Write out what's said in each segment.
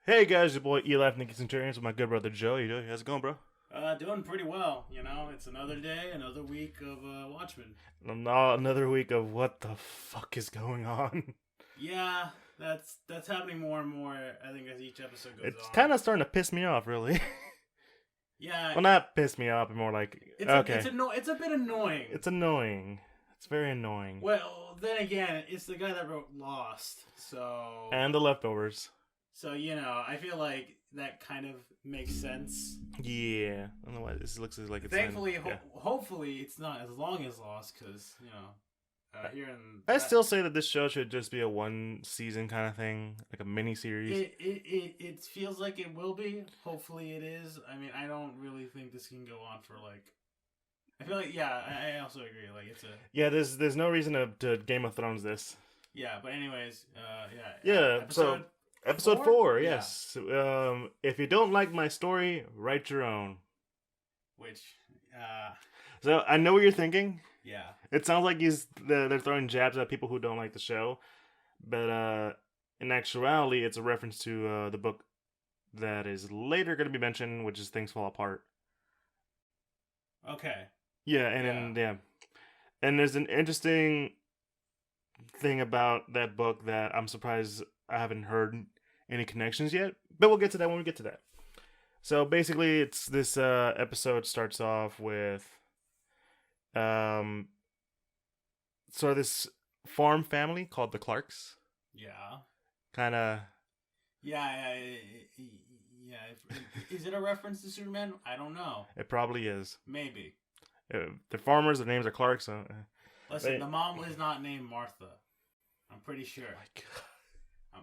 Hey guys, your boy Eli from Geek Centurions with my good brother Joe. How's it going, bro? Doing pretty well. It's another day, another week of Watchmen. Another week of what the fuck is going on. Yeah, that's happening more and more. I think as each episode goes It's on. kind of starting to piss me off, really. Yeah, Well, not piss me off, but more like okay, it's a bit annoying. it's annoying. It's very annoying. Well, then again, it's the guy that wrote Lost, so And the leftovers. I feel like that kind of makes sense. Yeah. I don't know why this looks like it's. Thankfully, yeah. hopefully, it's not as long as Lost, because here in I still say that this show should just be a one season kind of thing, like a mini series. It feels like it will be. Hopefully it is. I mean, I don't really think this can go on for like. I feel like I also agree. Like it's a There's no reason to Game of Thrones this. yeah. But anyways, Yeah. Episode Episode 4? four, Yeah. yes. If you don't like my story, write your own. Which So I know what you're thinking. yeah. It sounds like they're throwing jabs at people who don't like the show, but in actuality, it's a reference to the book that is later going to be mentioned, which is Things Fall Apart. Okay. Yeah, and there's an interesting thing about that book that I'm surprised I haven't heard any connections yet, but we'll get to that when we get to that. So basically, it's this episode starts off with sort of this farm family called the Clarks. Yeah. Kind of. Yeah. Is it a reference to Superman? I don't know. It probably is. Maybe. The farmers, their names are Clarks. Listen, the mom is not named Martha. I'm pretty sure. Oh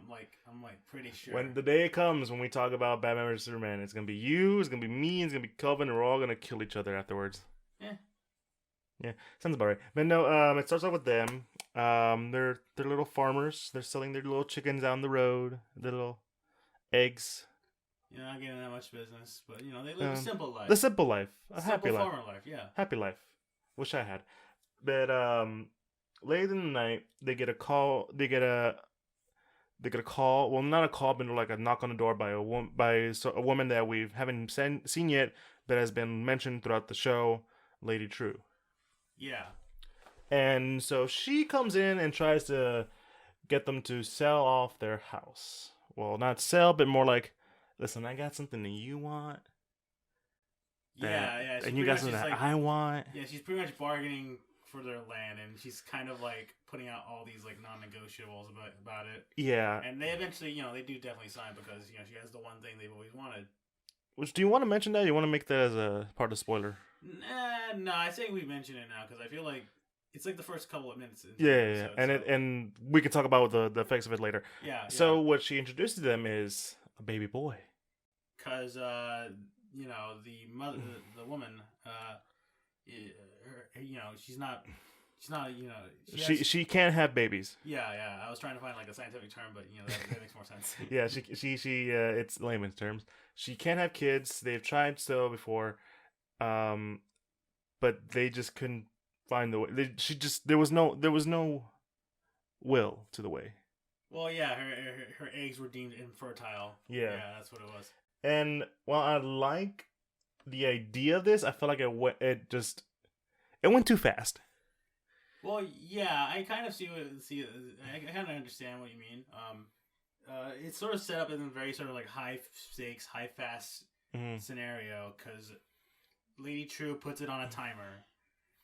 my God. I'm pretty sure. When the day comes when we talk about Batman vs Superman, it's gonna be you, it's gonna be me, it's gonna be Kelvin, and we're all gonna kill each other afterwards. Yeah, sounds about right. But no, it starts off with them. They're little farmers. They're selling their little chickens out on the road, their little eggs. You're not getting that much business, but they live a simple life. The simple life, a simple happy life, farmer life. Yeah. happy life. Wish I had. But late in the night, they get a call. They get a call. Well, not a call, but like a knock on the door by a woman that we haven't seen yet, but has been mentioned throughout the show, Lady True. Yeah. And so she comes in and tries to get them to sell off their house. Well, not sell, but more like, listen, I got something that you want. Yeah. And you got something that I want. Yeah, she's pretty much bargaining for their land, and she's kind of like putting out all these like non-negotiables about it. Yeah. And they eventually, they do definitely sign because she has the one thing they've always wanted. Which, do you want to mention that? You want to make that as a part of the spoiler? No, I think we mention it now because I feel like it's like the first couple of minutes. Yeah. And we can talk about the effects of it later. Yeah. So what she introduces them is a baby boy. Because the mother, the woman, she's not. She can't have babies. Yeah. I was trying to find like a scientific term, but that makes more sense. Yeah, she it's layman's terms. She can't have kids. They've tried so before, but they just couldn't find the way. There was no will to the way. Well, yeah, her eggs were deemed infertile. Yeah, that's what it was. And while I like the idea of this, I feel like it went too fast. Well, yeah, I kind of I kind of understand what you mean. It's sort of set up in a very sort of like high stakes, high fast scenario because Lady True puts it on a timer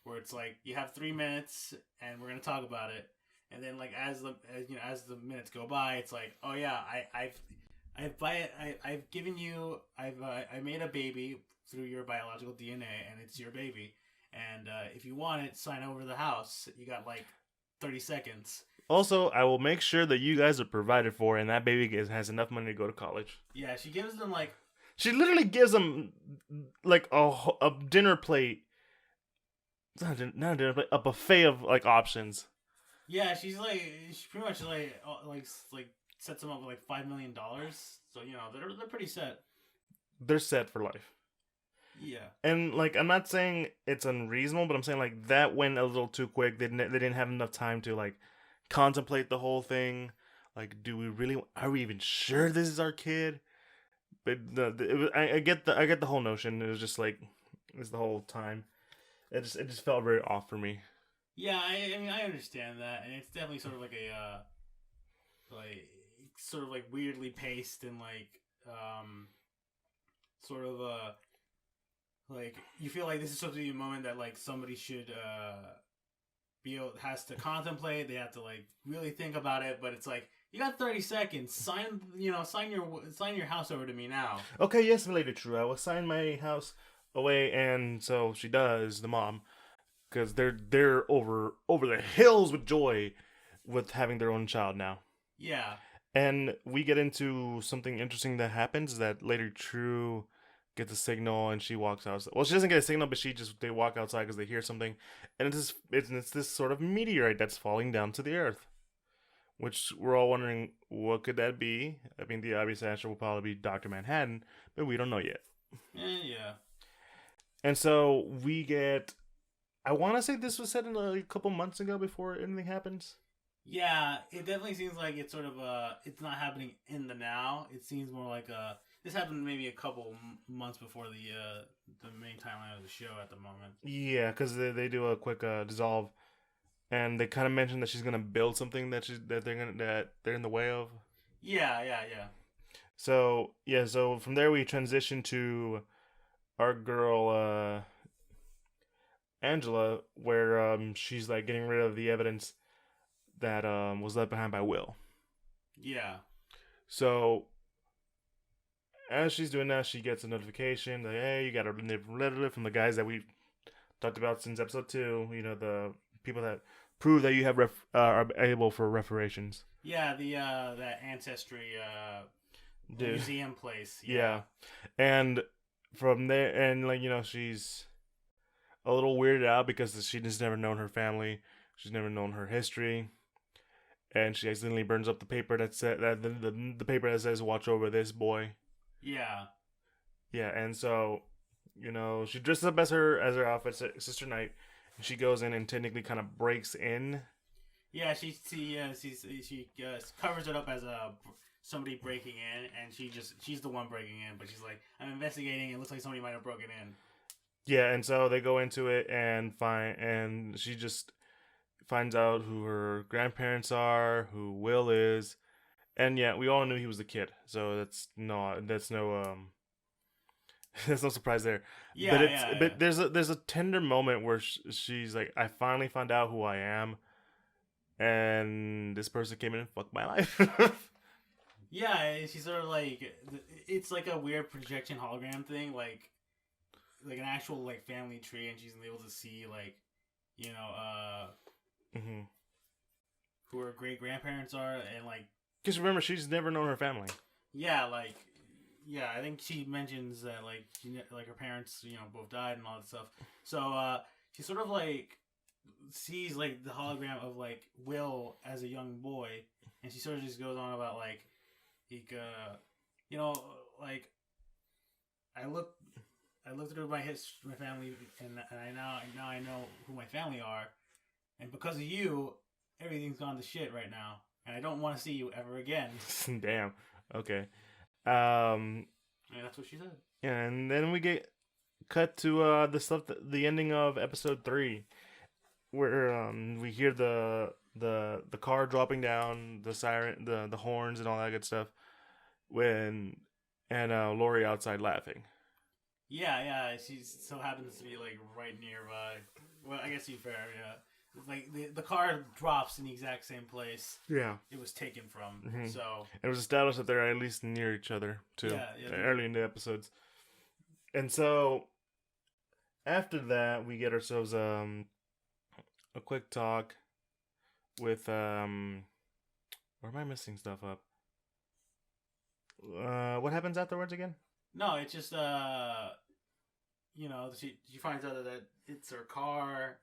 where it's like you have 3 minutes and we're gonna talk about it, and then like as the minutes go by, it's like, oh yeah, I've given you I made a baby through your biological DNA and it's your baby. And if you want it, sign over the house. You got like 30 seconds. Also, I will make sure that you guys are provided for and that baby has enough money to go to college. Yeah, she gives them like... She literally gives them like a dinner plate. Not a dinner plate, a buffet of like options. Yeah, she pretty much like sets them up with like $5 million. So, they're pretty set. They're set for life. Yeah. And like, I'm not saying it's unreasonable, but I'm saying like that went a little too quick. They didn't have enough time to like contemplate the whole thing. Like, are we even sure this is our kid? I get the whole notion. It was just like it's the whole time. It just felt very off for me. Yeah, I mean I understand that, and it's definitely sort of like a sort of like weirdly paced and sort of like you feel like this is supposed to be a moment that like somebody should has to contemplate. They have to like really think about it, but it's like you got 30 seconds. Sign your house over to me now. Okay, yes, Lady True. I will sign my house away, and so she does, the mom, because they're over the hills with joy with having their own child now. Yeah. And we get into something interesting that happens that Lady True gets a signal and she walks out. Well, she doesn't get a signal, but they walk outside because they hear something, and it's this sort of meteorite that's falling down to the earth, which we're all wondering what could that be. I mean, the obvious answer will probably be Dr. Manhattan, but we don't know yet. Yeah. And so we get. I want to say this was said a couple months ago before anything happens. Yeah, it definitely seems like it's sort of it's not happening in the now. It seems more like this happened maybe a couple months before the main timeline of the show at the moment. Yeah, because they do a quick dissolve, and they kind of mention that she's gonna build something that they're in the way of. Yeah. So from there we transition to our girl Angela, where she's like getting rid of the evidence that was left behind by Will. Yeah. So as she's doing that, she gets a notification that, hey, you got a letter from the guys that we've talked about since episode 2. You know, the people that prove that you have are able for reparations. Yeah, that ancestry museum place. Yeah. And from there, and like, you know, she's a little weirded out because she's never known her family. She's never known her history. And she accidentally burns up the paper that said that the paper that says "Watch over this boy." Yeah. Yeah, and so, you know, she dresses up as her outfit, Sister Night, and she goes in and technically kind of breaks in. Yeah, she covers it up as somebody breaking in, and she's the one breaking in, but she's like, I'm investigating. It looks like somebody might have broken in. Yeah, and so they go into it and she just finds out who her grandparents are, who Will is, and yeah, we all knew he was the kid, so that's no there's no surprise there. Yeah, but there's a tender moment where she's like, I finally found out who I am, and this person came in and fucked my life. Yeah, she's sort of like, it's like a weird projection hologram thing, like an actual like family tree, and she's able to see like, you know, who her great grandparents are, and like, because remember, she's never known her family. Yeah, like, yeah, I think she mentions that like her parents, you know, both died and all that stuff. So she sort of like sees like the hologram of like Will as a young boy, and she sort of just goes on about like you know, like I looked through my family, and now I know who my family are, and because of you, everything's gone to shit right now, and I don't want to see you ever again. Damn. Okay. I mean, that's what she said. And then we get cut to the ending of episode 3, where we hear the car dropping down, the siren, the horns, and all that good stuff. And Lori outside laughing. Yeah, she so happens to be like right nearby. Well, I guess to be fair, yeah. Like the car drops in the exact same place. Yeah, it was taken from. So it was established that they're at least near each other too. Yeah, early in the episodes. And so after that, we get ourselves a quick talk with where am I messing stuff up? What happens afterwards again? No, it's just you know, she finds out that it's her car.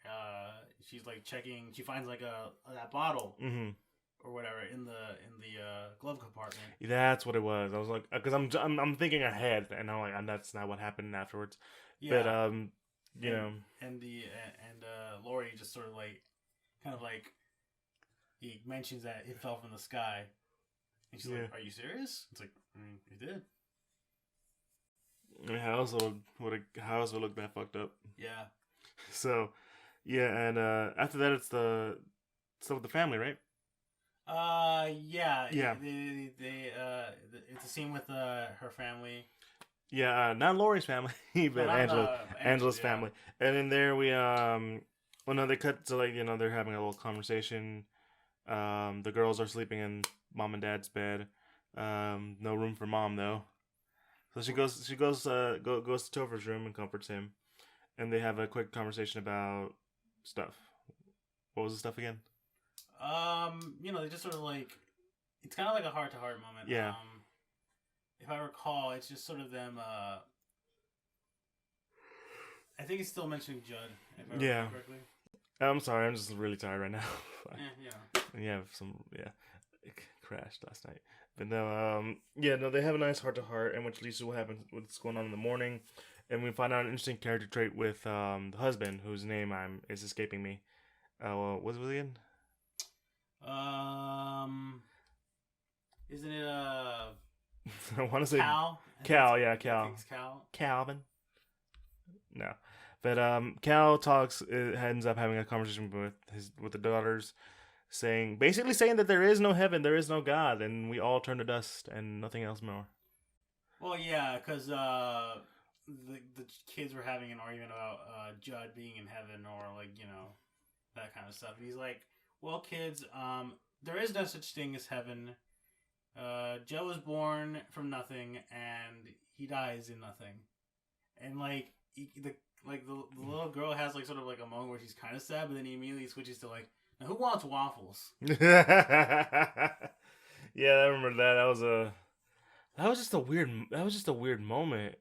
She's like checking. She finds like that bottle or whatever in the glove compartment. That's what it was. I was like, because I'm thinking ahead, and I'm like, and that's not what happened afterwards. Yeah. But you know, and Lori just sort of like, kind of like, he mentions that it fell from the sky, and she's like, "Are you serious?" It's like, I mean, it did. I mean, how else would look that fucked up? Yeah. So, yeah, and after that, it's the stuff with the family, right? Yeah. Yeah. It's a scene with her family. Yeah, not Lori's family, but Angela's yeah. family. And in there we well no, they cut to like, you know, they're having a little conversation. The girls are sleeping in mom and dad's bed. No room for mom though. So she goes to Topher's room and comforts him. And they have a quick conversation about stuff. What was the stuff again? You know, they just sort of like, it's kind of like a heart-to-heart moment. Yeah. If I recall, it's just sort of them, I think it's still mentioning Judd, if I remember correctly. I'm sorry, I'm just really tired right now. Yeah. It crashed last night. But no, they have a nice heart-to-heart, and which leads to what's going on in the morning. And we find out an interesting character trait with the husband, whose name is escaping me. What was it again? Isn't it I want to say Cal? Cal, yeah, Cal. I think it's Cal. Calvin. No, but Cal ends up having a conversation with the daughters, basically saying that there is no heaven, there is no God, and we all turn to dust and nothing else more. Well, yeah, because the kids were having an argument about Judd being in heaven or like, you know, that kind of stuff. And he's like, well, kids, there is no such thing as heaven. Joe was born from nothing and he dies in nothing. And like the little girl has like sort of like a moment where she's kind of sad, but then he immediately switches to like, now who wants waffles? Yeah, I remember that. That was just a weird moment.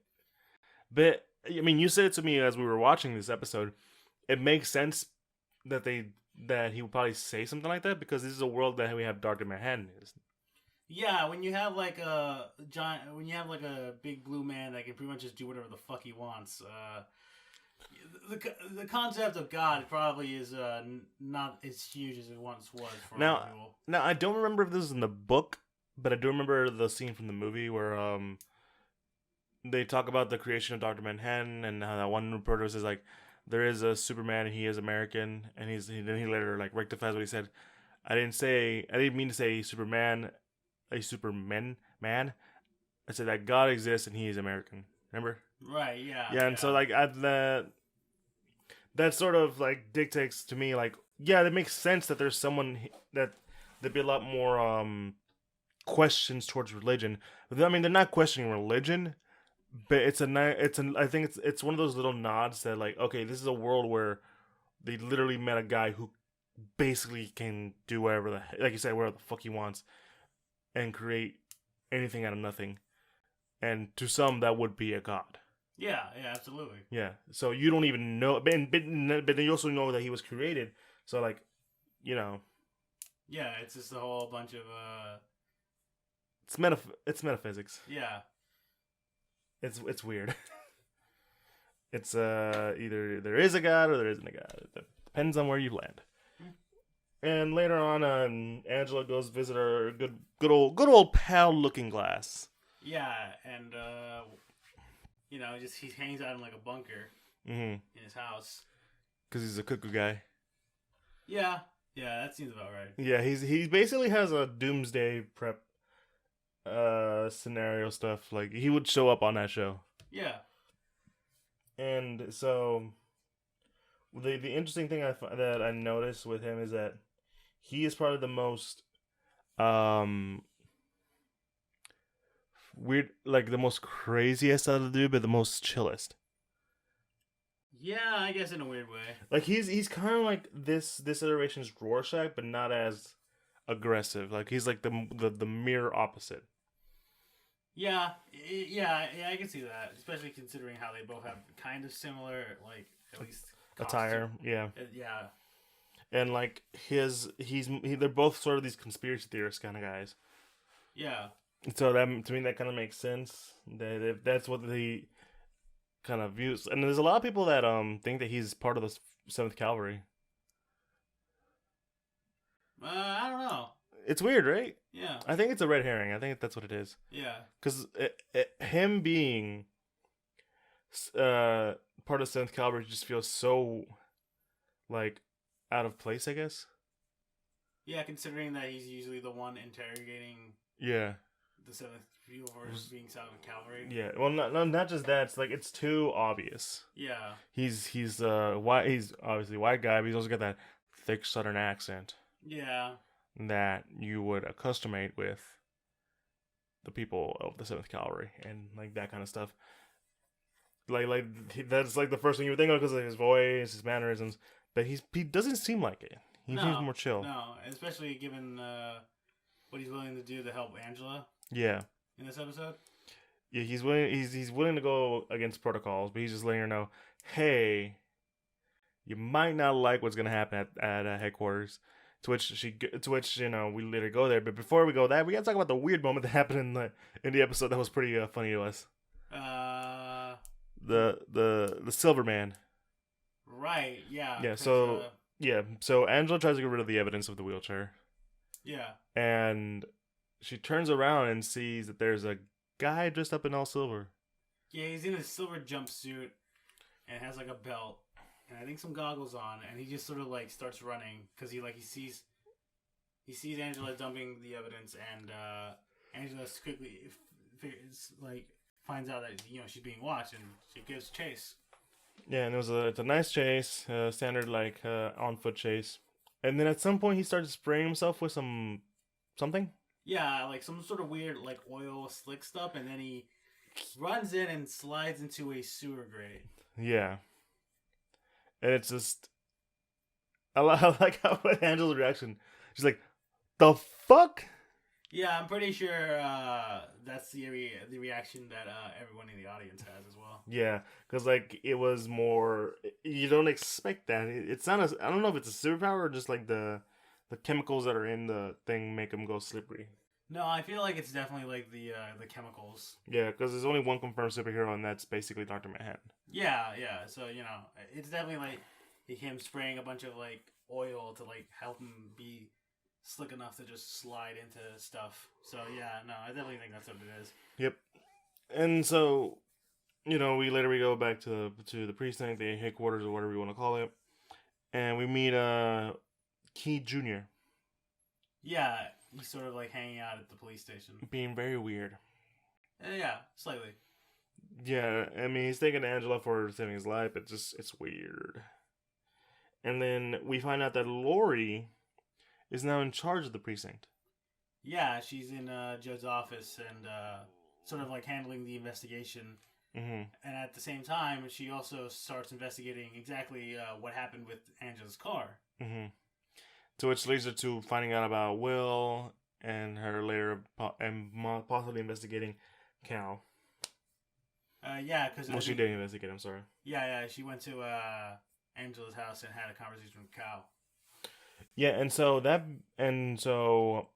But I mean, you said it to me as we were watching this episode. It makes sense that he would probably say something like that because this is a world that we have Dr. Manhattan is. Yeah, when you have like a big blue man that can pretty much just do whatever the fuck he wants, the concept of God probably is not as huge as it once was for people. Now I don't remember if this is in the book, but I do remember the scene from the movie where they talk about the creation of Dr. Manhattan and how that one reporter says like there is a Superman and he is American, and then he later like rectifies what he said. I didn't mean to say Superman. A Superman man. I said that God exists and he is American. Remember? Right. Yeah. Yeah, and so like that sort of like dictates to me like, yeah, that makes sense that there's someone that there'd be a lot more questions towards religion. But I mean, they're not questioning religion, but I think it's one of those little nods that like, okay, this is a world where they literally met a guy who basically can do whatever like you said, whatever the fuck he wants. And create anything out of nothing. And to some, that would be a god. Yeah, absolutely. Yeah, so you don't even know, but then you also know that he was created. So, like, you know. Yeah, it's just a whole bunch of... It's metaphysics. Yeah. It's weird. It's either there is a god or there isn't a god. It depends on where you land. And later on, Angela goes visit her good old pal Looking Glass. Yeah, and you know, he hangs out in like a bunker in his house because he's a cuckoo guy. Yeah, that seems about right. Yeah, he basically has a doomsday prep scenario stuff. Like he would show up on that show. Yeah, and so the interesting thing that I noticed with him is that he is probably the most weird, like the most craziest out of the dude, but the most chillest. Yeah, I guess in a weird way. Like he's kind of like this iteration's Rorschach, but not as aggressive. Like he's like the mirror opposite. Yeah, I can see that, especially considering how they both have kind of similar, like at least attire. Yeah. Yeah. And like they're both sort of these conspiracy theorist kind of guys. Yeah. So to me that kind of makes sense. That that's what the kind of views. And there's a lot of people that think that he's part of the 7th Cavalry. I don't know. It's weird, right? Yeah. I think it's a red herring. I think that's what it is. Yeah. Because him being part of 7th Cavalry just feels so like out of place, I guess. Yeah, considering that he's usually the one interrogating. Yeah. The 7th people versus being 7th Cavalry. Yeah. Well, not just that. It's like it's too obvious. Yeah. He's white. He's obviously a white guy, but he's also got that thick Southern accent. Yeah. That you would accustomate with the people of the 7th Cavalry and like that kind of stuff. Like that's like the first thing you would think of because of his voice, his mannerisms. But he doesn't seem like it. He seems more chill. No, especially given what he's willing to do to help Angela. Yeah. In this episode. Yeah, he's willing. He's willing to go against protocols, but he's just letting her know, hey, you might not like what's gonna happen at headquarters. To which we later go there. But before we go there, we gotta talk about the weird moment that happened in the episode that was pretty funny to us. The Silver Man. Right. Yeah. Yeah. So So Angela tries to get rid of the evidence of the wheelchair. Yeah. And she turns around and sees that there's a guy dressed up in all silver. Yeah, he's in a silver jumpsuit and has like a belt and I think some goggles on, and he just sort of like starts running because he sees Angela dumping the evidence, and Angela quickly finds out that she's being watched, and she gives chase. Yeah, and it's a nice chase, standard on foot chase, and then at some point he starts spraying himself with something. Yeah, like some sort of weird like oil slick stuff, and then he runs in and slides into a sewer grate. Yeah. And it's just, I like how Angela's reaction. She's like, "The fuck?" Yeah, I'm pretty sure that's the reaction that everyone in the audience has as well. Yeah, because it was more, you don't expect that. It's not I don't know if it's a superpower or just like the chemicals that are in the thing make them go slippery. No, I feel like it's definitely like the chemicals. Yeah, because there's only one confirmed superhero, and that's basically Dr. Manhattan. Yeah. So it's definitely like him spraying a bunch of like oil to like help him be slick enough to just slide into stuff. So yeah, no, I definitely think that's what it is. Yep. And so, we go back to the precinct, the headquarters, or whatever you want to call it, and we meet Key Jr. Yeah. He's sort of like hanging out at the police station. Being very weird. Yeah, slightly. Yeah, I mean, he's thanking Angela for saving his life. It's weird. And then we find out that Lori is now in charge of the precinct. Yeah, she's in Joe's office and sort of like handling the investigation. Mm-hmm. And at the same time, she also starts investigating exactly what happened with Angela's car. Mm-hmm. To which leads her to finding out about Will and her later and possibly investigating Cal. Yeah, because she did investigate. I'm sorry. Yeah. She went to Angela's house and had a conversation with Cal. Yeah, and so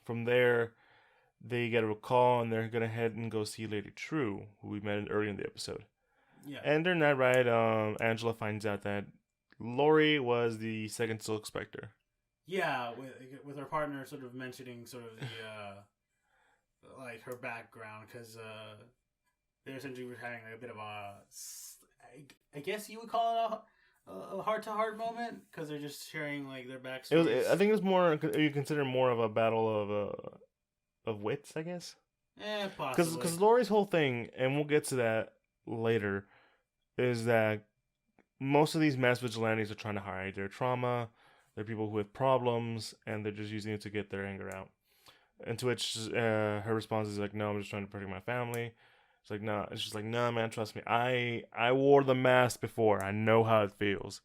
from there, they get a call and they're gonna head and go see Lady True, who we met earlier in the episode. Yeah. And during that ride, Angela finds out that Lori was the second Silk Spectre. Yeah, with her partner sort of mentioning sort of the like her background, because they're essentially having like a bit of I guess you would call it a heart-to-heart moment, because they're just sharing like their backstories. I think it was more, you consider more of a battle of wits, I guess. Possibly. Because Lori's whole thing, and we'll get to that later, is that most of these mass vigilantes are trying to hide their trauma. They're people who have problems, and they're just using it to get their anger out. And to which her response is like, "No, I'm just trying to protect my family." It's like, no. It's just like, no, man, trust me. I wore the mask before. I know how it feels.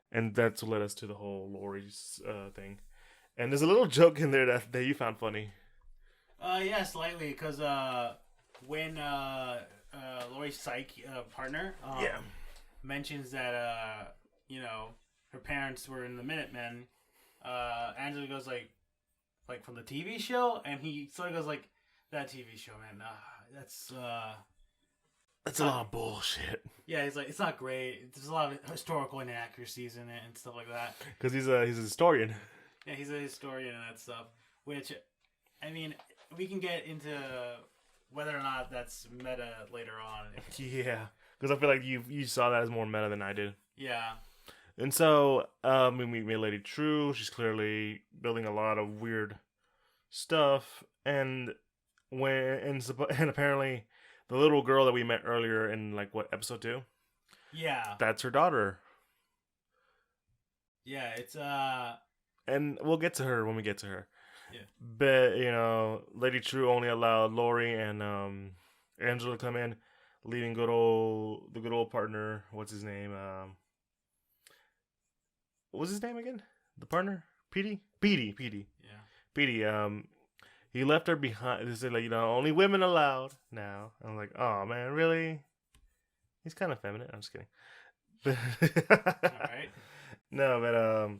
And that's what led us to the whole Lori's thing. And there's a little joke in there that you found funny. Yeah, slightly, because when Lori's psych partner mentions that her parents were in the Minutemen, Angela goes like from the TV show, and he sort of goes like, that TV show, man, that's a lot of bullshit. Yeah, he's like, it's not great. There's a lot of historical inaccuracies in it and stuff like that. Because he's a historian. Yeah, he's a historian and that stuff. Which, I mean, we can get into whether or not that's meta later on. Yeah, because I feel like you saw that as more meta than I did. Yeah. And so we meet Lady True. She's clearly building a lot of weird stuff, and and apparently the little girl that we met earlier in like what episode 2? Yeah. That's her daughter. Yeah, it's And we'll get to her when we get to her. Yeah. But Lady True only allowed Lori and Angela to come in, leaving the good old partner. What's his name? What was his name again? The partner? Petey. Yeah. Petey. He left her behind. They said like only women allowed now. I'm like, oh man, really? He's kind of feminine. I'm just kidding. All right. No, but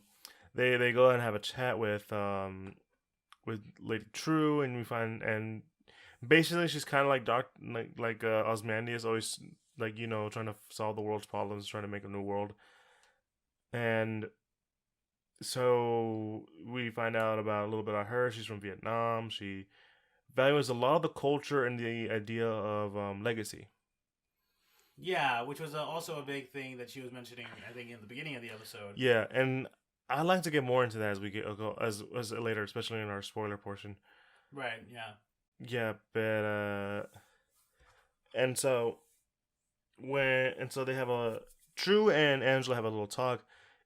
they go and have a chat with Lady True, and we find and basically she's kind of like Ozymandias, always trying to solve the world's problems, trying to make a new world, and so we find out about a little bit about her. She's from Vietnam. She values a lot of the culture and the idea of legacy. Yeah, which was also a big thing that she was mentioning, I think, in the beginning of the episode. Yeah, and I'd like to get more into that as we go as later, especially in our spoiler portion. Right. Yeah. Yeah, but and so they have a True and Angela have a little talk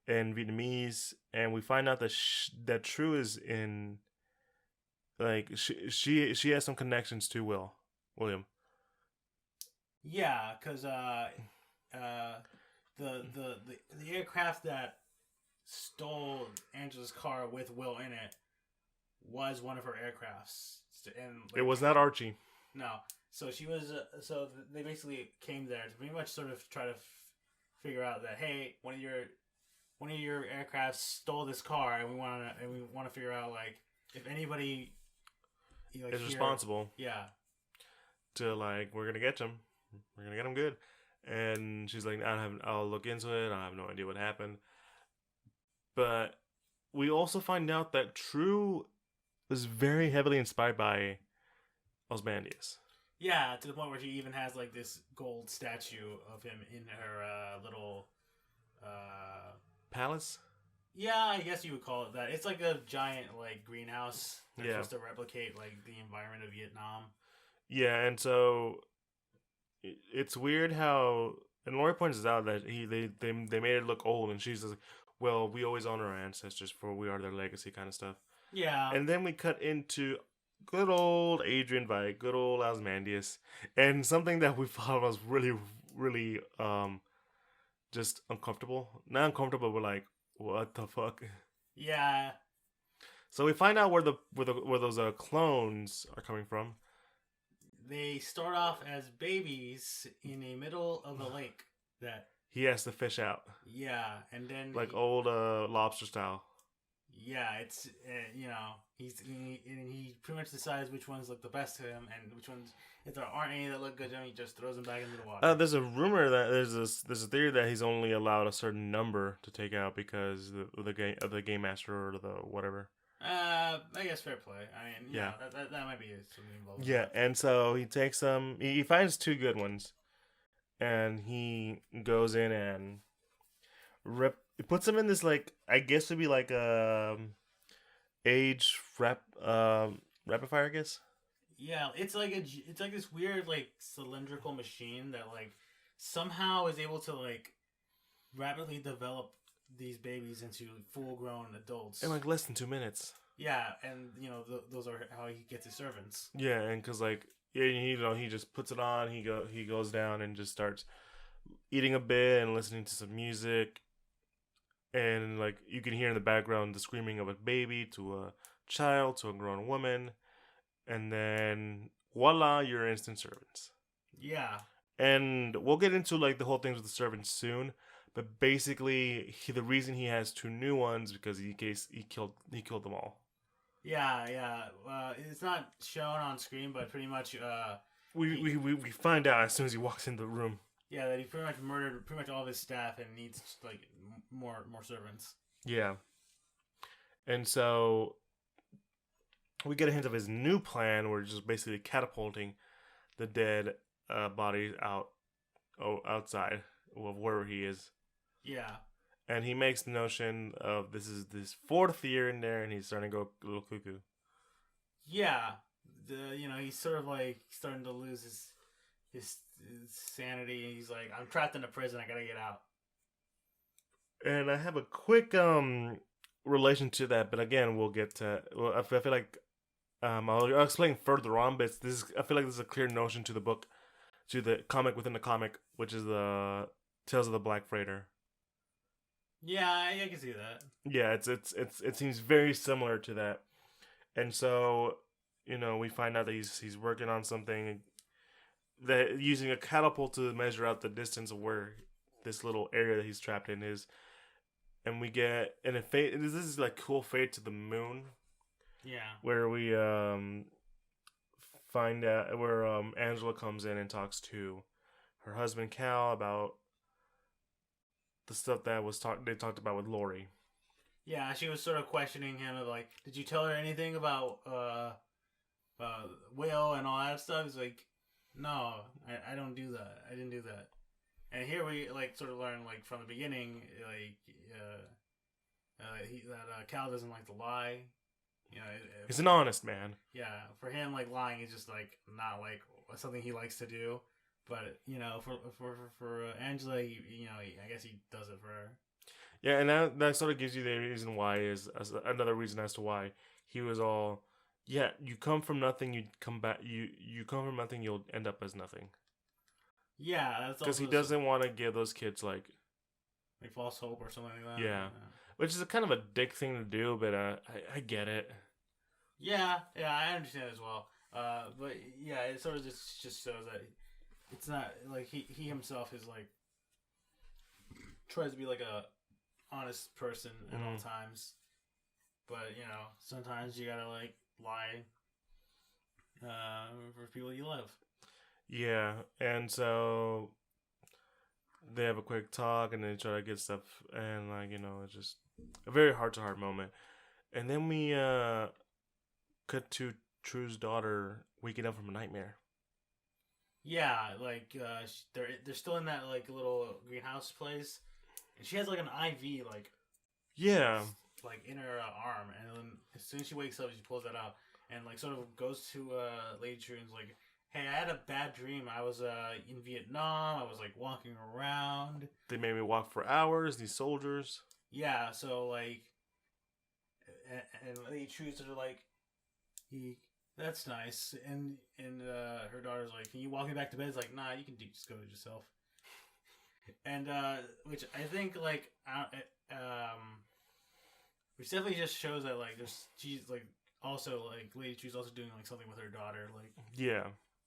in Vietnamese, and we find out that that True is in like she has some connections to William. Yeah, because the aircraft that stole Angela's car with Will in it was one of her aircrafts, and It was not Archie. No, so she was. So they basically came there to pretty much sort of try to figure out that hey, one of your aircrafts stole this car, and we want to figure out like if anybody is responsible. Yeah. To we're gonna get him. We're gonna get him good. And she's like, I'll look into it. I have no idea what happened. But we also find out that True was very heavily inspired by Ozymandias. Yeah, to the point where she even has like this gold statue of him in her little palace. Yeah, I guess you would call it that. It's like a giant greenhouse that's supposed to replicate the environment of Vietnam. Yeah, and so it's weird how, and Lori points out that they made it look old, and she's like, well, we always honor our ancestors for we are their legacy kind of stuff. Yeah. And then we cut into good old Adrian Veidt, good old Ozymandias, and something that we thought was really, really just uncomfortable. Not uncomfortable, but like, what the fuck? Yeah. So we find out where those clones are coming from. They start off as babies in the middle of the lake that he has to fish out. Yeah, and then old lobster style. Yeah, it's he pretty much decides which ones look the best to him, and which ones, if there aren't any that look good to him, he just throws them back into the water. There's a rumor that there's a theory that he's only allowed a certain number to take out because of the game master or the whatever. I guess fair play. I mean, yeah, that might be something involved. Yeah, and so he takes them. He finds 2 good ones, and he goes in and he puts them in this I guess would be age rapid fire, I guess. Yeah, it's like this weird cylindrical machine that somehow is able to rapidly develop these babies into full-grown adults in less than 2 minutes. Yeah, and those are how he gets his servants. Yeah, and because he just puts it on. He goes down and just starts eating a bit and listening to some music, and you can hear in the background the screaming of a baby to a child to a grown woman, and then voila, you're instant servants. Yeah, and we'll get into the whole things with the servants soon. But basically, the reason he has 2 new ones because he killed them all. Yeah. It's not shown on screen, but pretty much we find out as soon as he walks in the room. Yeah, that he pretty much murdered pretty much all of his staff and needs more servants. Yeah. And so we get a hint of his new plan, where just basically catapulting the dead bodies out outside of where he is. Yeah. And he makes the notion of this is this 4th year in there, and he's starting to go a little cuckoo. Yeah. He's sort of like starting to lose his sanity, and he's like, I'm trapped in a prison, I gotta get out. And I have a quick relation to that, but again, we'll get to. Well, I feel like I'll explain further on, but I feel like this is a clear notion to the book, to the comic within the comic, which is the Tales of the Black Freighter. Yeah, I can see that. Yeah, it seems very similar to that, and so we find out that he's working on something that using a catapult to measure out the distance of where this little area that he's trapped in is, and we get this is like cool fade to the moon. Yeah, where we find out where Angela comes in and talks to her husband Cal about the stuff that they talked about with Lori. Yeah, she was sort of questioning him of like, did you tell her anything about Will and all that stuff? He's like, no, I don't do that. I didn't do that. And here we like sort of learn like from the beginning like that Cal doesn't like to lie. He's an honest man. Yeah, for him like lying is just like not like something he likes to do. But for Angela, I guess he does it for her. Yeah, and that sort of gives you the reason why another reason as to why he was all, yeah, you come from nothing, you come back, you come from nothing, you'll end up as nothing. Yeah, that's because he doesn't want to give those kids like false hope or something like that. Yeah, which is a kind of a dick thing to do, but I get it. Yeah, I understand as well. But yeah, it sort of just shows that it's not like he himself is like tries to be like a honest person at all times, but sometimes you gotta like lie for people you love. Yeah, and so they have a quick talk and they try to get stuff, and it's just a very heart to heart moment. And then we cut to True's daughter waking up from a nightmare. Yeah, like they're still in that like little greenhouse place, and she has like an IV like in her arm, and then as soon as she wakes up, she pulls that out and like sort of goes to Lady True and's like, hey, I had a bad dream. I was in Vietnam. I was like walking around. They made me walk for hours. These soldiers. Yeah, so like, and Lady True's sort of like, that's nice, and her daughter's like, can you walk me back to bed? It's like, nah, you can just go to yourself. And which I think like which definitely just shows that like she's like also like Lady True's also doing like something with her daughter, like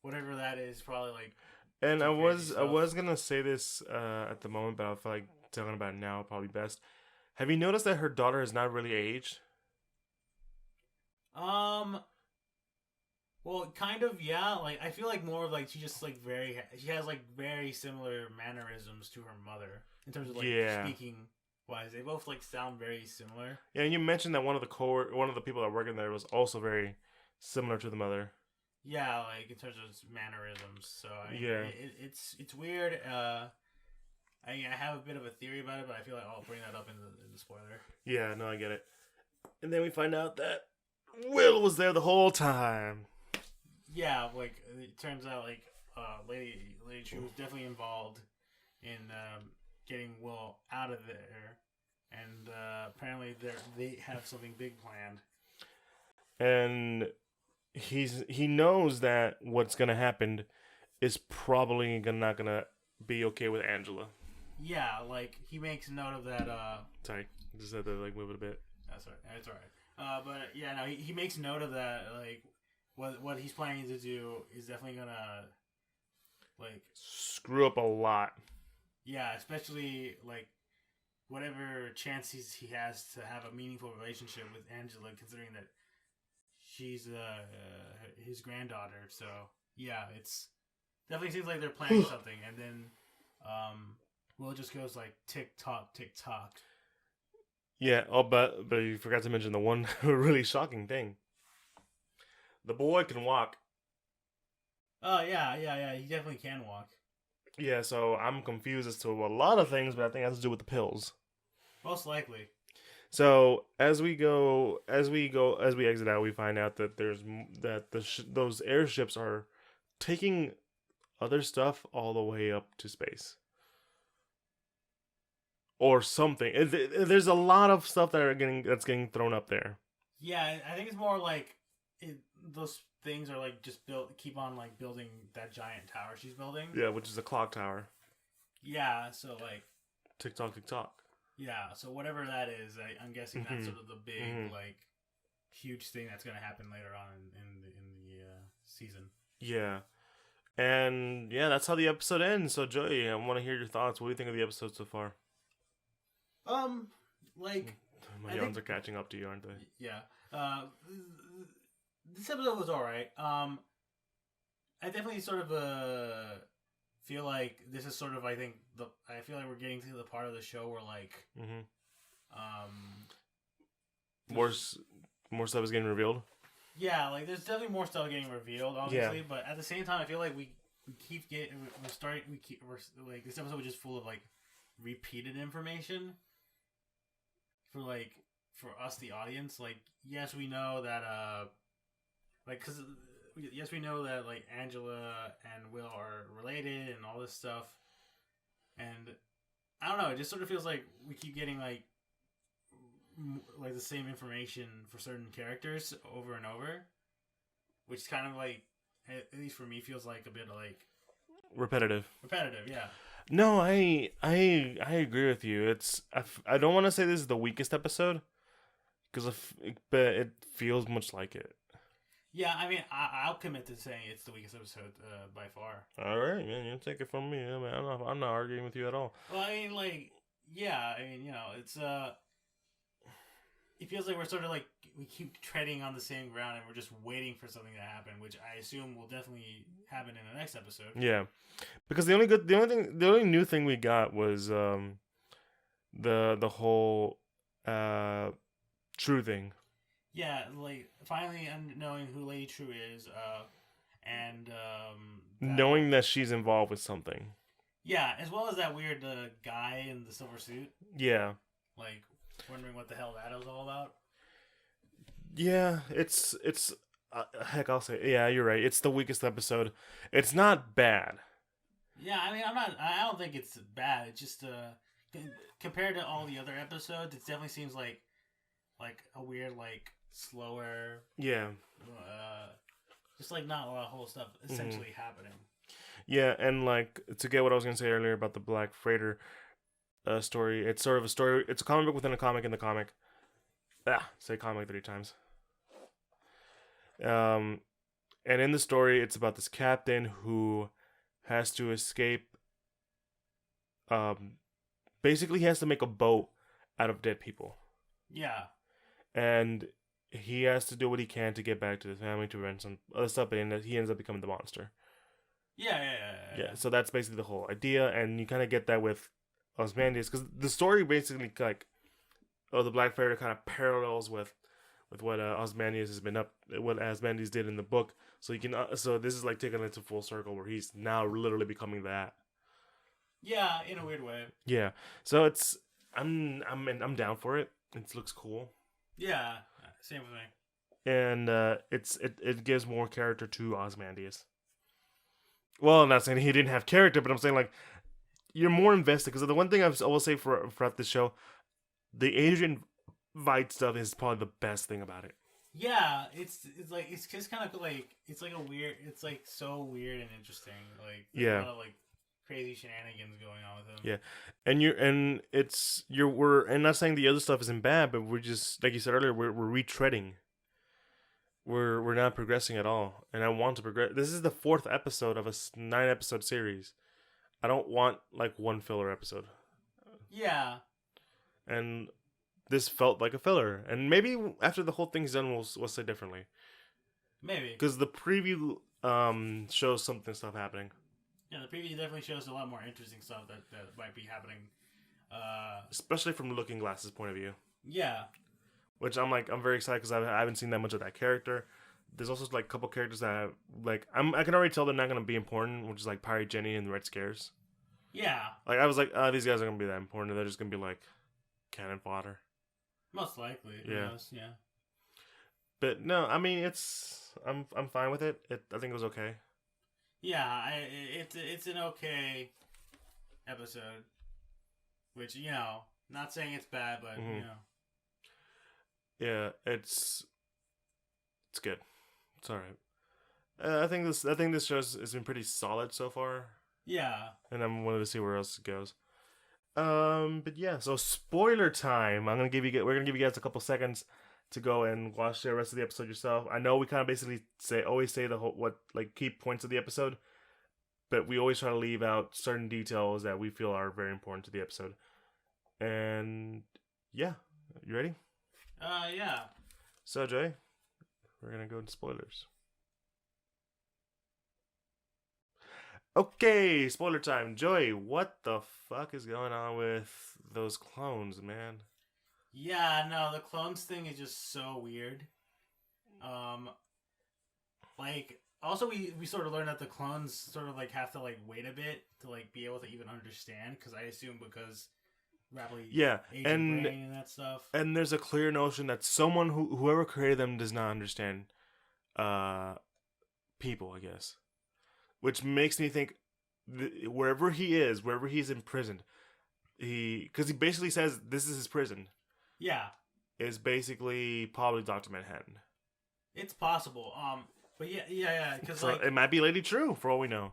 whatever that is, probably like. And I was gonna say this at the moment, but I feel like talking about it now probably best. Have you noticed that her daughter has not really aged? Well, kind of, yeah. Like, I feel like more of like she has like very similar mannerisms to her mother in terms of like speaking wise. They both like sound very similar. Yeah, and you mentioned that one of the people that work in there was also very similar to the mother. Yeah, like in terms of mannerisms. So it's weird. I have a bit of a theory about it, but I feel like I'll bring that up in the spoiler. Yeah, no, I get it. And then we find out that Will was there the whole time. Yeah, like it turns out like Lady True was definitely involved in getting Will out of there, and apparently they have something big planned. And he knows that what's gonna happen is probably not gonna be okay with Angela. Yeah, like he makes note of that. Sorry, just had to like move it a bit. That's all right. But yeah, no, he makes note of that. Like what he's planning to do is definitely gonna like screw up a lot. Yeah, especially like whatever chance he has to have a meaningful relationship with Angela, considering that she's his granddaughter. So yeah, it's definitely seems like they're planning something, and then Will just goes like tick tock. Yeah. Oh, but you forgot to mention the one really shocking thing. The boy can walk. Oh yeah. He definitely can walk. Yeah, so I'm confused as to a lot of things, but I think it has to do with the pills. Most likely. So as we exit out, we find out that those airships are taking other stuff all the way up to space, or something. There's a lot of stuff that's getting thrown up there. Yeah, I think it's more like those things are like just keep on like building that giant tower she's building. Yeah, which is a clock tower. Yeah, so like tick tock, tick tock. Yeah, so whatever that is, I'm guessing that's sort of the big like huge thing that's gonna happen later on in the season. Yeah, and yeah, that's how the episode ends. So Joey, I want to hear your thoughts. What do you think of the episode so far? Like my yawns are catching up to you, aren't they? Yeah. This episode was alright. I definitely sort of feel like this is sort of I feel like we're getting to the part of the show where like more stuff is getting revealed. Yeah, like there's definitely more stuff getting revealed, obviously, but at the same time, I feel like we're like this episode was just full of like repeated information for us, the audience. Like, yes, we know that we know that like Angela and Will are related and all this stuff, and I don't know, it just sort of feels like we keep getting like the same information for certain characters over and over, which kind of like, at least for me, feels like a bit like repetitive. Yeah. No, I agree with you. I don't want to say this is the weakest episode, but it feels much like it. Yeah, I mean, I'll commit to saying it's the weakest episode by far. All right, man, you take it from me. I mean, I'm not arguing with you at all. Well, I mean, like, yeah, I mean, you know, it's it feels like we're sort of like we keep treading on the same ground and we're just waiting for something to happen, which I assume will definitely happen in the next episode. Yeah, because the only new thing we got was the whole True thing. Yeah, like finally knowing who Lady True is, and knowing that she's involved with something. Yeah, as well as that weird guy in the silver suit. Yeah. Like wondering what the hell that was all about. Yeah, it's heck, I'll say, yeah, you're right. It's the weakest episode. It's not bad. Yeah, I mean, I don't think it's bad. It's just compared to all the other episodes, it definitely seems like a weird, like, slower. Yeah. Just like not a lot of whole stuff essentially happening. Yeah, and like to get what I was gonna say earlier about the Black Freighter story, it's sort of a story. It's a comic book within a comic in the comic. Say comic 3 times. And in the story, it's about this captain who has to escape. Basically, he has to make a boat out of dead people. Yeah. And he has to do what he can to get back to his family to rent some other stuff, and he ends up becoming the monster. Yeah. So that's basically the whole idea, and you kind of get that with Ozymandias, because the story basically like, the Black Freighter kind of parallels with what Ozymandias has been what Ozymandias did in the book. So you can so this is like taking it to full circle where he's now literally becoming that. Yeah, in a weird way. Yeah. So I'm down for it. It looks cool. Yeah, same with me. And it gives more character to Ozymandias. Well, I'm not saying he didn't have character, but I'm saying like you're more invested, because the one thing I will say throughout this show, the Adrian Veidt stuff is probably the best thing about it. Yeah, it's like it's just kind of like it's like it's like so weird and interesting. Like yeah, a lot of like crazy shenanigans going on with him. Yeah, we're not saying the other stuff isn't bad, but we're just like you said earlier, we're retreading. We're not progressing at all, and I want to progress. This is the 4th episode of a 9-episode series. I don't want like one filler episode. Yeah. And this felt like a filler, and maybe after the whole thing's done, we'll say differently. Maybe because the preview shows stuff happening. Yeah, the preview definitely shows a lot more interesting stuff that might be happening. Especially from the Looking Glass's point of view. Yeah. Which I'm very excited because I haven't seen that much of that character. There's also like a couple characters that I can already tell they're not going to be important, which is like Pirate Jenny and the Red Scares. Yeah. Like I was like, these guys are gonna be that important. They're just gonna be like cannon fodder. Most likely. Yeah. Yeah. But no, I mean I'm fine with it. I think it was okay. Yeah, it's an okay episode, which not saying it's bad, but Yeah, it's good. It's all right. I think this show has been pretty solid so far. Yeah. And I'm wanted to see where else it goes. But yeah, so spoiler time. We're gonna give you guys a couple seconds to go and watch the rest of the episode yourself. I know we kind of basically always say the whole key points of the episode, but we always try to leave out certain details that we feel are very important to the episode. And yeah, you ready? Yeah. So Jay, we're gonna go into spoilers. Okay, spoiler time. Joey, what the fuck is going on with those clones, man? Yeah, no, the clones thing is just so weird. Also we sort of learned that the clones sort of like have to like wait a bit to like be able to even understand, because I assume because rapidly aging brain and that stuff. And there's a clear notion that someone whoever created them does not understand people, I guess. Which makes me think wherever he's imprisoned, because he basically says this is his prison. Yeah. Is basically probably Dr. Manhattan. It's possible. But yeah, because so it might be Lady True for all we know.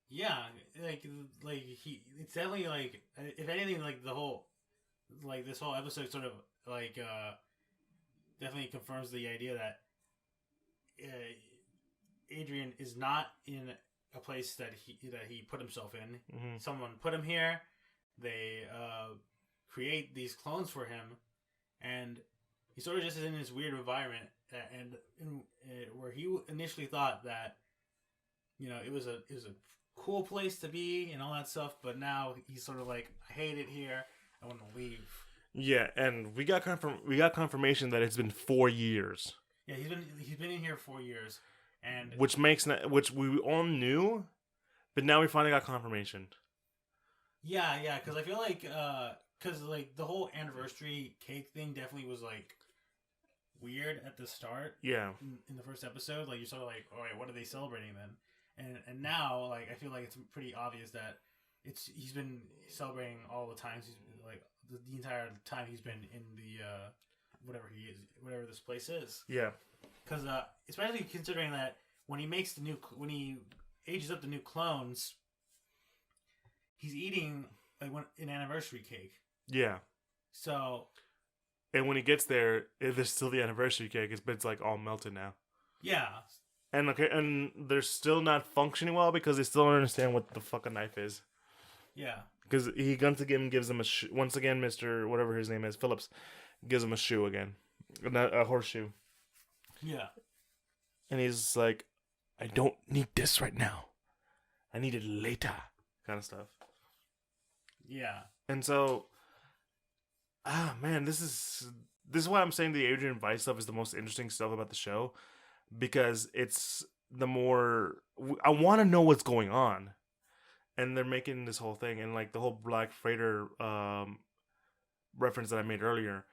Yeah, it's definitely like, if anything, like the whole, like this whole episode sort of like definitely confirms the idea that Adrian is not in a place that he put himself in. Mm-hmm. Someone put him here. They create these clones for him, and he sort of just is in this weird environment, and where he initially thought that it was a cool place to be and all that stuff, but now he's sort of like, I hate it here. I want to leave. Yeah, and we got confirmation that it's been 4 years. Yeah, he's been in here 4 years, and which we all knew, but now we finally got confirmation. Yeah, because I feel like like the whole anniversary cake thing definitely was like weird at the start. Yeah. In the first episode, like you're sort of like, all right, what are they celebrating then? And now, like, I feel like it's pretty obvious that he's been celebrating all the times he's like the entire time he's been in the whatever this place is. Yeah. Because especially considering that when he ages up the new clones, he's eating like an anniversary cake. Yeah. So. And when he gets there, there's still the anniversary cake, but it's like all melted now. Yeah. And they're still not functioning well because they still don't understand what the fuck a knife is. Yeah. Because he once again gives them once again, Mr. whatever his name is, Phillips, gives him a shoe again. A horseshoe. Yeah. And he's like, I don't need this right now. I need it later. Kind of stuff. Yeah. And so, man, this is why I'm saying the Adrian Weiss stuff is the most interesting stuff about the show. Because it's the more I want to know what's going on, and they're making this whole thing, and like the whole Black Freighter reference that I made earlier,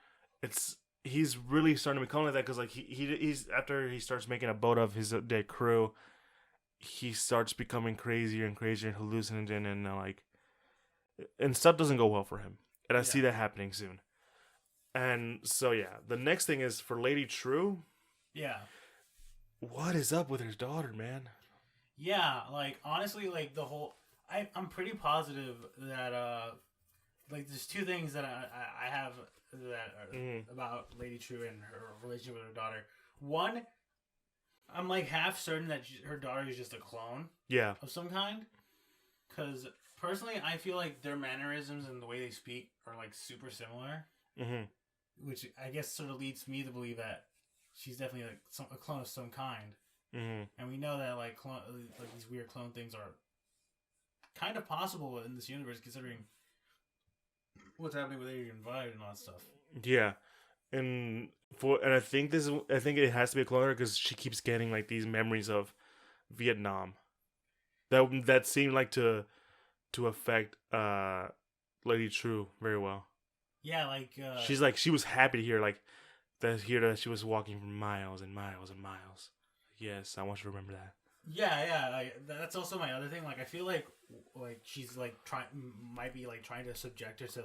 he's really starting to become like that, because like he's after he starts making a boat of his dead crew, he starts becoming crazier and crazier and hallucinating, and stuff doesn't go well for him, and I see that happening soon. And so yeah, the next thing is for Lady True. Yeah. What is up with her daughter, man? Yeah, like honestly, like the whole, I'm pretty positive that like there's two things that I have that are about Lady True and her relationship with her daughter. One, I'm like half certain that her daughter is just a clone. Yeah. Of some kind. Because personally, I feel like their mannerisms and the way they speak are like super similar. Mm-hmm. Which I guess sort of leads me to believe that she's definitely like a clone of some kind. Mm-hmm. And we know that like these weird clone things are kind of possible in this universe, considering what's happening with Adrian Veidt and all that stuff. Yeah, and I think it has to be a clone because she keeps getting like these memories of Vietnam that seem like to to affect Lady True very well. Yeah, like she was happy to hear that she was walking for miles and miles and miles. Yes, I want you to remember that. Yeah. That's also my other thing. Like, I feel like she's like might be like trying to subject her to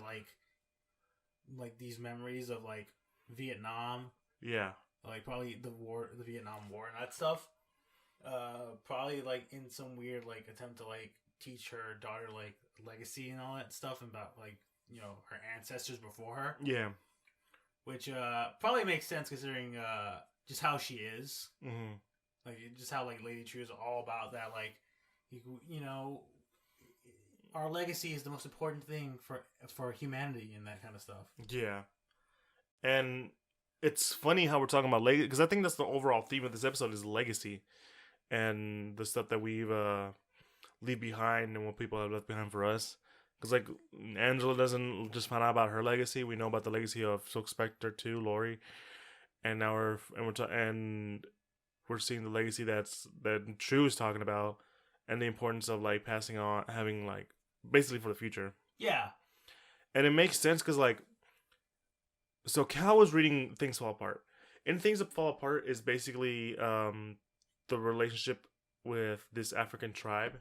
like these memories of like Vietnam. Yeah. Like probably the Vietnam War and that stuff. Probably like in some weird like attempt to like teach her daughter like legacy and all that stuff about like her ancestors before her. Yeah. Which probably makes sense considering just how she is. Mm-hmm. Like just how like Lady True is all about that. Like our legacy is the most important thing for humanity and that kind of stuff. Yeah. And it's funny how we're talking about legacy, because I think that's the overall theme of this episode is legacy and the stuff that we've leave behind and what people have left behind for us. Because like Angela doesn't just find out about her legacy. We know about the legacy of Silk Spectre too, Lori, and now we're seeing the legacy that True is talking about, and the importance of like passing on, having like basically for the future. Yeah, and it makes sense because like, so Cal was reading Things Fall Apart, and Things That Fall Apart is basically the relationship with this African tribe,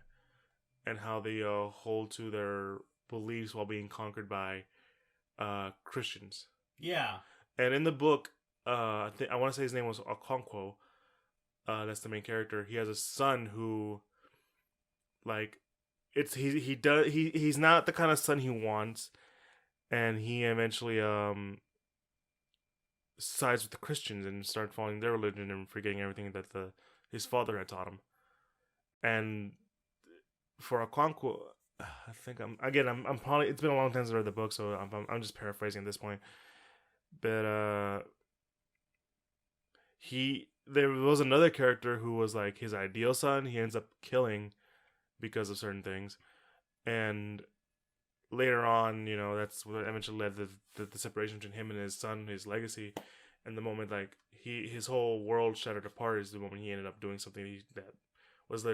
and how they hold to their beliefs while being conquered by Christians. Yeah, and in the book, I want to say his name was Okonkwo. That's the main character. He has a son who, like, he's not the kind of son he wants, and he eventually sides with the Christians and started following their religion and forgetting everything that his father had taught him. And for Okonkwo, I think I'm probably, it's been a long time since I read the book, so I'm just paraphrasing at this point. But there was another character who was like his ideal son. He ends up killing because of certain things, and later on, that's what eventually led to the separation between him and his son, his legacy, and the moment like his whole world shattered apart is the moment he ended up doing something that was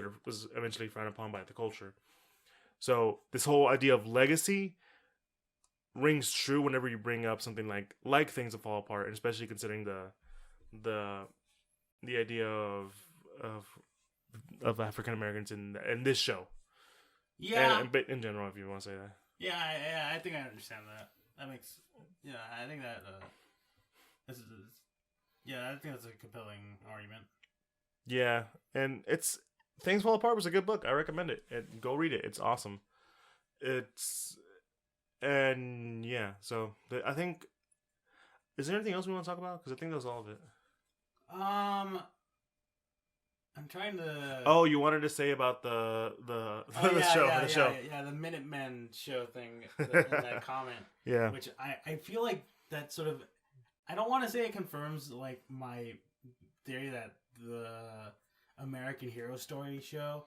eventually frowned upon by the culture. So this whole idea of legacy rings true whenever you bring up something like Things That Fall Apart, and especially considering the idea of African Americans in this show. Yeah, and in general, if you want to say that. Yeah, I think I understand that. That makes I think that I think that's a compelling argument. Yeah, and Things Fall Apart was a good book. I recommend it. Go read it. It's awesome. So I think, is there anything else we want to talk about? Because I think that was all of it. I'm trying to. Oh, you wanted to say about the show. Yeah, the Minutemen show thing in that comment. Yeah. Which I feel like that sort of, I don't want to say it confirms like my theory that the American Hero Story show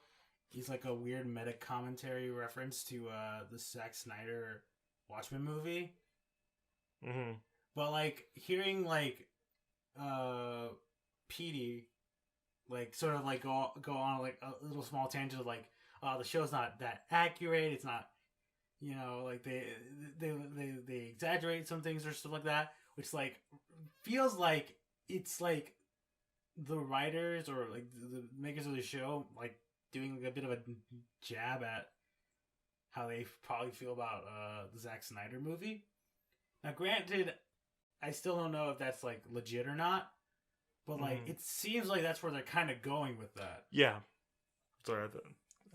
is like a weird meta commentary reference to the Zack Snyder Watchmen movie. Mm-hmm. But like hearing like Petey like sort of like go on like a little small tangent of like the show's not that accurate, it's not, like they exaggerate some things or stuff like that, which like feels like it's like the writers or like the makers of the show like doing a bit of a jab at how they probably feel about the Zack Snyder movie. Now granted, I still don't know if that's like legit or not, but like it seems like that's where they're kind of going with that. Yeah. Sorry, I had to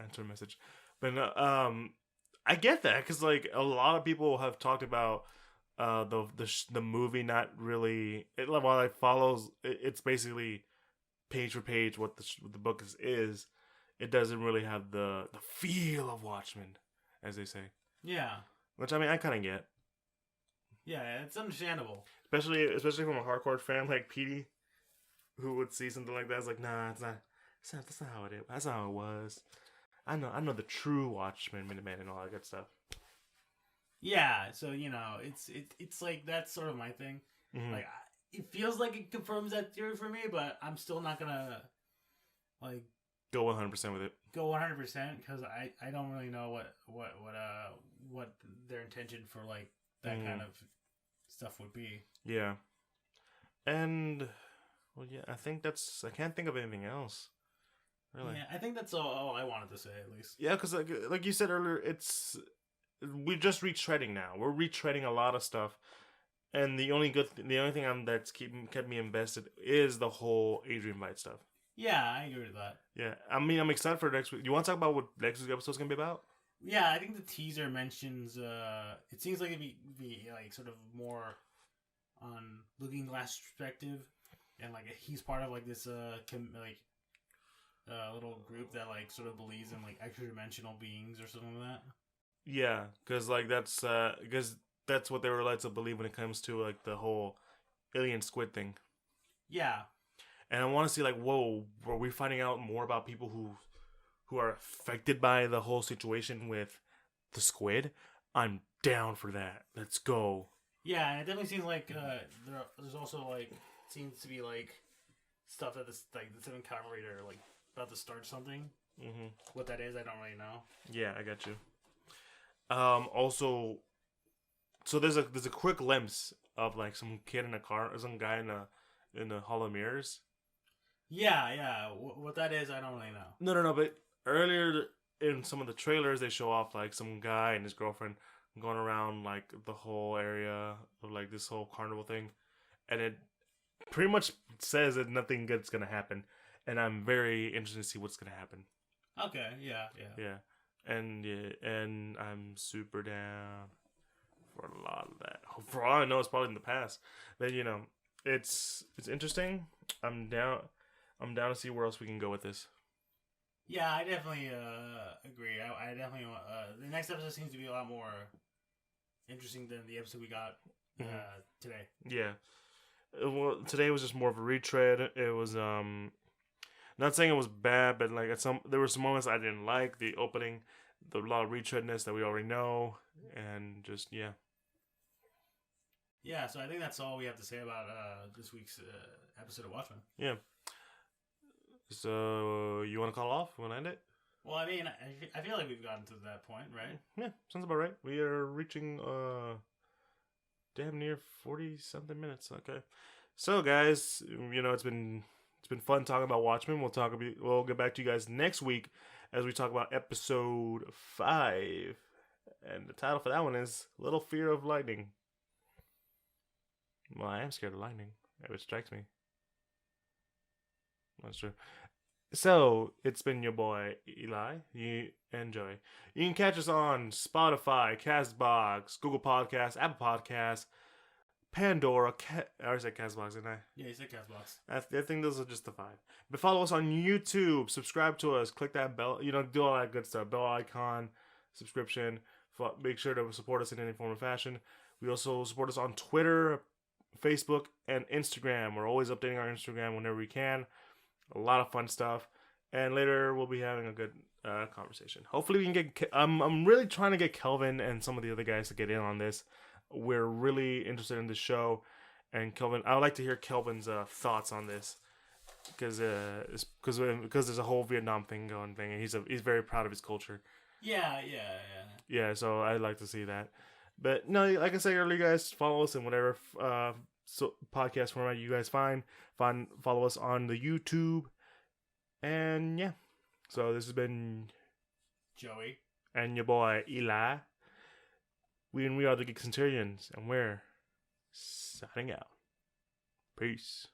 answer a message. But I get that, because like a lot of people have talked about the movie not really, while it follows, it's basically page for page what the book is. It doesn't really have the feel of Watchmen, as they say. Yeah. Which I mean, I kind of get. Yeah, it's understandable. Especially from a hardcore fan like Petey, who would see something like that. It's like, nah, it's not. That's not how it is. That's not how it was. I know the true Watchmen, Minutemen, and all that good stuff. Yeah, so it's like that's sort of my thing. Mm-hmm. Like, it feels like it confirms that theory for me, but I'm still not gonna like Go 100% with it. Go 100% because I don't really know what their intention for like that kind of stuff would be. Yeah, and well, yeah, I can't think of anything else. Really. Yeah, I think that's all I wanted to say at least. Yeah, because like you said earlier, we're just retreading now. We're retreading a lot of stuff, and the only thing that's kept me invested is the whole Adrian Veidt stuff. Yeah, I agree with that. Yeah, I mean, I'm excited for next week. You want to talk about what next week's episode is gonna be about? Yeah, I think the teaser mentions. It seems like it'd be like sort of more on Looking Glass perspective, and like he's part of like this little group that like sort of believes in like extra dimensional beings or something like that. Yeah, because like that's what they were led to believe when it comes to like the whole alien squid thing. Yeah. And I want to see like, whoa, are we finding out more about people who are affected by the whole situation with the squid? I'm down for that. Let's go. Yeah, and it definitely seems like there's also like seems to be like stuff that the Seven Cavalry are like about to start something. Mm-hmm. What that is, I don't really know. Yeah, I got you. Also, so there's a quick glimpse of like some kid in a car, or some guy in the Hall of Mirrors. Yeah. What that is, I don't really know. No. But earlier in some of the trailers, they show off like some guy and his girlfriend going around like the whole area of like this whole carnival thing, and it pretty much says that nothing good's gonna happen. And I'm very interested to see what's gonna happen. Okay. Yeah. And I'm super down for a lot of that. For all I know, it's probably in the past, but you know, it's interesting. I'm down to see where else we can go with this. Yeah, I definitely agree. I definitely the next episode seems to be a lot more interesting than the episode we got today. Yeah. Well, today was just more of a retread. It was not saying it was bad, but like there were some moments I didn't like. The opening, a lot of retreadness that we already know, and just yeah. Yeah, so I think that's all we have to say about this week's episode of Watchmen. Yeah. So, you want to call off? You want to end it? Well, I mean, I feel like we've gotten to that point, right? Yeah, sounds about right. We are reaching damn near 40-something minutes. Okay. So, guys, you know, it's been fun talking about Watchmen. We'll get back to you guys next week as we talk about episode 5. And the title for that one is Little Fear of Lightning. Well, I am scared of lightning. It strikes me. That's true. So, it's been your boy, Eli. You enjoy. You can catch us on Spotify, CastBox, Google Podcasts, Apple Podcasts, Pandora. I already said CastBox, didn't I? Yeah, you said CastBox. I think those are just the 5. But follow us on YouTube. Subscribe to us. Click that bell. You know, do all that good stuff. Bell icon, subscription. Make sure to support us in any form or fashion. We also support us on Twitter, Facebook, and Instagram. We're always updating our Instagram whenever we can. A lot of fun stuff. And later we'll be having a good conversation. Hopefully we can get... I'm really trying to get Kelvin and some of the other guys to get in on this. We're really interested in the show. And Kelvin... I would like to hear Kelvin's thoughts on this. Because there's a whole Vietnam thing going and he's very proud of his culture. Yeah. Yeah, so I'd like to see that. But no, like I said earlier, guys, follow us in whatever podcast format you guys find. Follow us on the YouTube. And yeah. So this has been Joey. And your boy Eli. We are the Geek Centurions, and we're signing out. Peace.